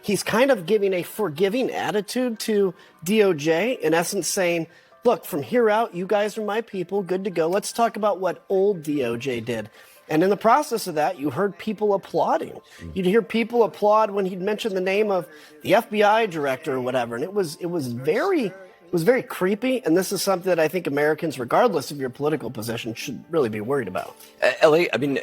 he's kind of giving a forgiving attitude to DOJ, in essence saying, look, from here out, you guys are my people, good to go. Let's talk about what old DOJ did. And in the process of that, you heard people applauding. You'd hear people applaud when he'd mention the name of the FBI director or whatever. And it was very creepy. And this is something that I think Americans, regardless of your political position, should really be worried about. Ellie, I mean,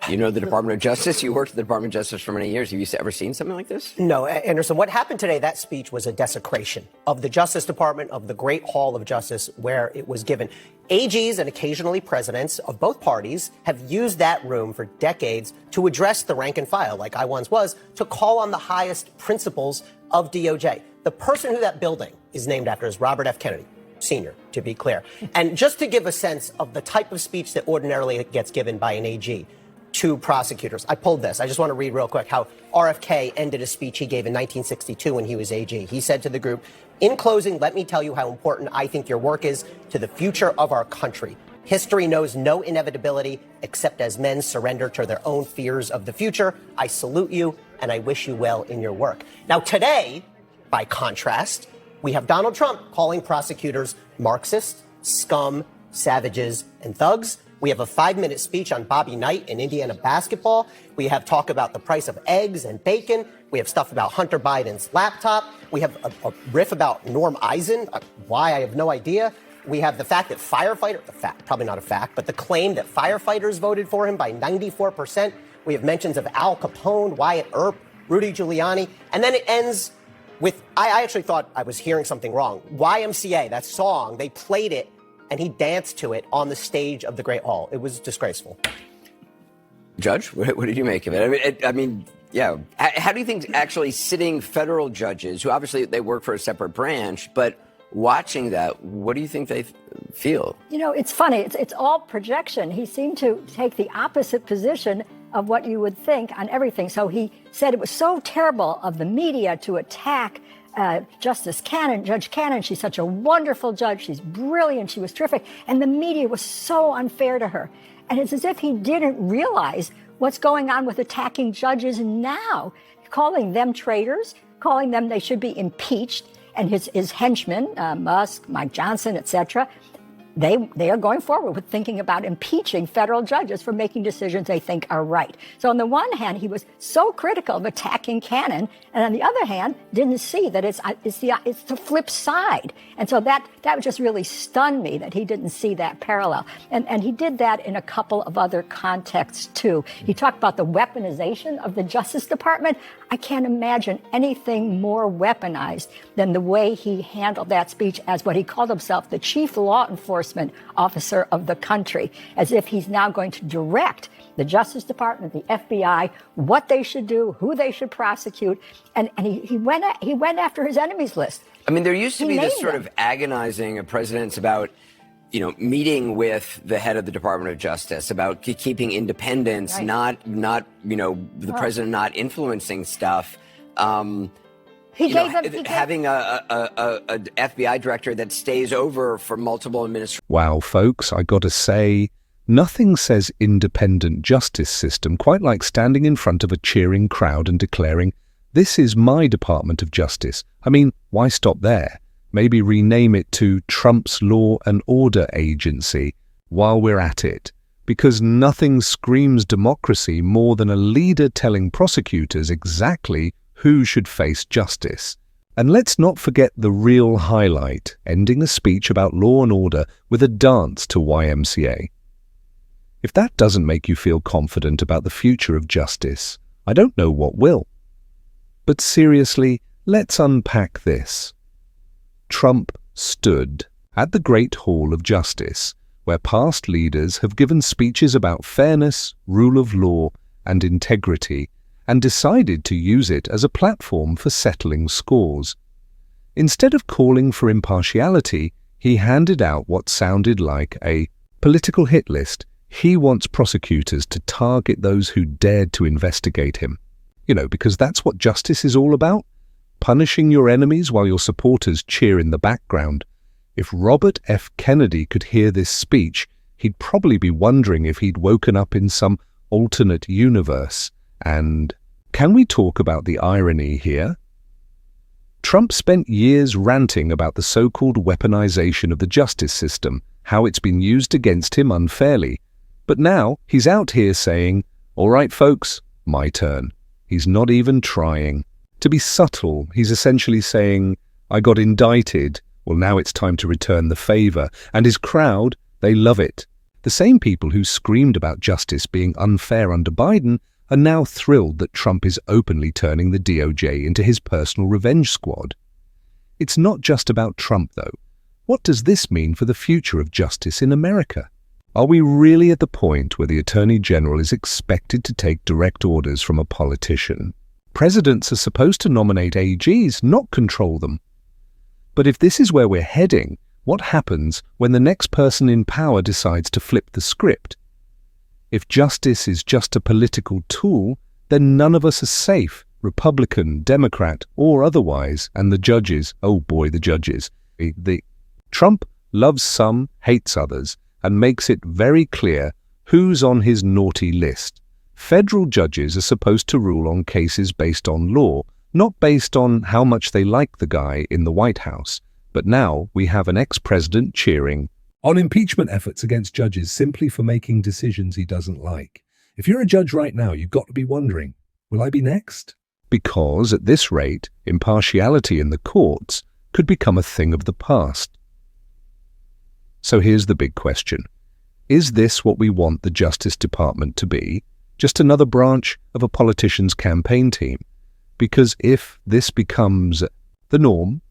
you know the Department of Justice. You worked at the Department of Justice for many years. Have you ever seen something like this? No, Anderson, what happened today, that speech was a desecration of the Justice Department, of the Great Hall of Justice where it was given. AGs and occasionally presidents of both parties have used that room for decades to address the rank and file, like I once was, to call on the highest principles of DOJ. The person who that building is named after is Robert F. Kennedy, Sr., to be clear. And just to give a sense of the type of speech that ordinarily gets given by an AG to prosecutors, I pulled this. I just want to read real quick how RFK ended a speech he gave in 1962 when he was AG. He said to the group, "In closing, let me tell you how important I think your work is to the future of our country. History knows no inevitability except as men surrender to their own fears of the future. I salute you and I wish you well in your work." Now today, by contrast, we have Donald Trump calling prosecutors Marxists, scum, savages, and thugs. We have a 5-minute speech on Bobby Knight and Indiana basketball. We have talk about the price of eggs and bacon. We have stuff about Hunter Biden's laptop. We have a riff about Norm Eisen. Why, I have no idea. We have the fact that probably not a fact, but the claim that firefighters voted for him by 94%. We have mentions of Al Capone, Wyatt Earp, Rudy Giuliani. And then it ends with, I actually thought I was hearing something wrong. YMCA, that song, they played it and he danced to it on the stage of the Great Hall. It was disgraceful. Judge, what did you make of it? Yeah. How do you think actually sitting federal judges, who obviously they work for a separate branch, but watching that, what do you think they feel? You know, it's funny. It's all projection. He seemed to take the opposite position of what you would think on everything. So he said it was so terrible of the media to attack Justice Cannon, Judge Cannon. She's such a wonderful judge. She's brilliant. She was terrific. And the media was so unfair to her. And it's as if he didn't realize what's going on with attacking judges now, calling them traitors, calling them they should be impeached. And his henchmen, Musk, Mike Johnson, etc., they are going forward with thinking about impeaching federal judges for making decisions they think are right. So on the one hand, he was so critical of attacking Cannon, and on the other hand, didn't see that it's the flip side. And so that just really stunned me that he didn't see that parallel. And he did that in a couple of other contexts too. He talked about the weaponization of the Justice Department. I can't imagine anything more weaponized than the way he handled that speech as what he called himself, the chief law enforcement officer of the country, as if he's now going to direct the Justice Department, the FBI, what they should do, who they should prosecute. And he went after his enemies list. I mean, there used to be this sort of agonizing of presidents about, meeting with the head of the Department of Justice, about keeping independence, right. not the president not influencing stuff. Having a FBI director that stays over for multiple administrations. Wow, folks, I gotta say, nothing says independent justice system quite like standing in front of a cheering crowd and declaring, "This is my Department of Justice." I mean, why stop there? Maybe rename it to Trump's Law and Order Agency while we're at it. Because nothing screams democracy more than a leader telling prosecutors exactly who should face justice. And let's not forget the real highlight, ending a speech about law and order with a dance to YMCA. If that doesn't make you feel confident about the future of justice, I don't know what will. But seriously, let's unpack this. Trump stood at the Great Hall of Justice, where past leaders have given speeches about fairness, rule of law, and integrity, and decided to use it as a platform for settling scores. Instead of calling for impartiality, he handed out what sounded like a political hit list. He wants prosecutors to target those who dared to investigate him. Because that's what justice is all about. Punishing your enemies while your supporters cheer in the background. If Robert F. Kennedy could hear this speech, he'd probably be wondering if he'd woken up in some alternate universe and can we talk about the irony here? Trump spent years ranting about the so-called weaponization of the justice system, how it's been used against him unfairly. But now he's out here saying, all right, folks, my turn. He's not even trying. To be subtle, he's essentially saying, I got indicted. Well, now it's time to return the favor. And his crowd, they love it. The same people who screamed about justice being unfair under Biden are now thrilled that Trump is openly turning the DOJ into his personal revenge squad. It's not just about Trump, though. What does this mean for the future of justice in America? Are we really at the point where the Attorney General is expected to take direct orders from a politician? Presidents are supposed to nominate AGs, not control them. But if this is where we're heading, what happens when the next person in power decides to flip the script? If justice is just a political tool, then none of us are safe, Republican, Democrat, or otherwise, and the judges, oh boy, the judges. Trump loves some, hates others, and makes it very clear who's on his naughty list. Federal judges are supposed to rule on cases based on law, not based on how much they like the guy in the White House. But now we have an ex-president cheering on impeachment efforts against judges simply for making decisions he doesn't like. If you're a judge right now, you've got to be wondering, will I be next? because, at this rate, impartiality in the courts could become a thing of the past. So here's the big question. Is this what we want the Justice Department to be? Just another branch of a politician's campaign team? Because if this becomes the norm,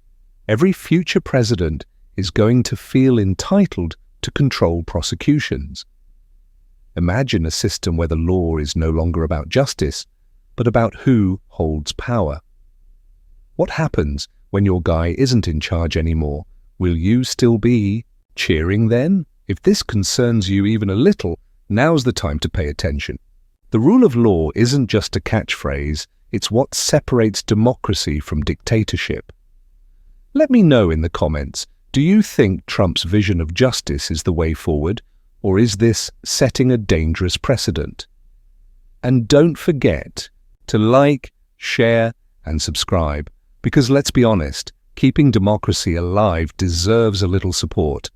every future president is going to feel entitled to control prosecutions. Imagine a system where the law is no longer about justice, but about who holds power. What happens when your guy isn't in charge anymore? Will you still be cheering then? If this concerns you even a little, now's the time to pay attention. The rule of law isn't just a catchphrase, it's what separates democracy from dictatorship. Let me know in the comments, do you think Trump's vision of justice is the way forward, or is this setting a dangerous precedent? And don't forget to like, share, and subscribe, because let's be honest, keeping democracy alive deserves a little support.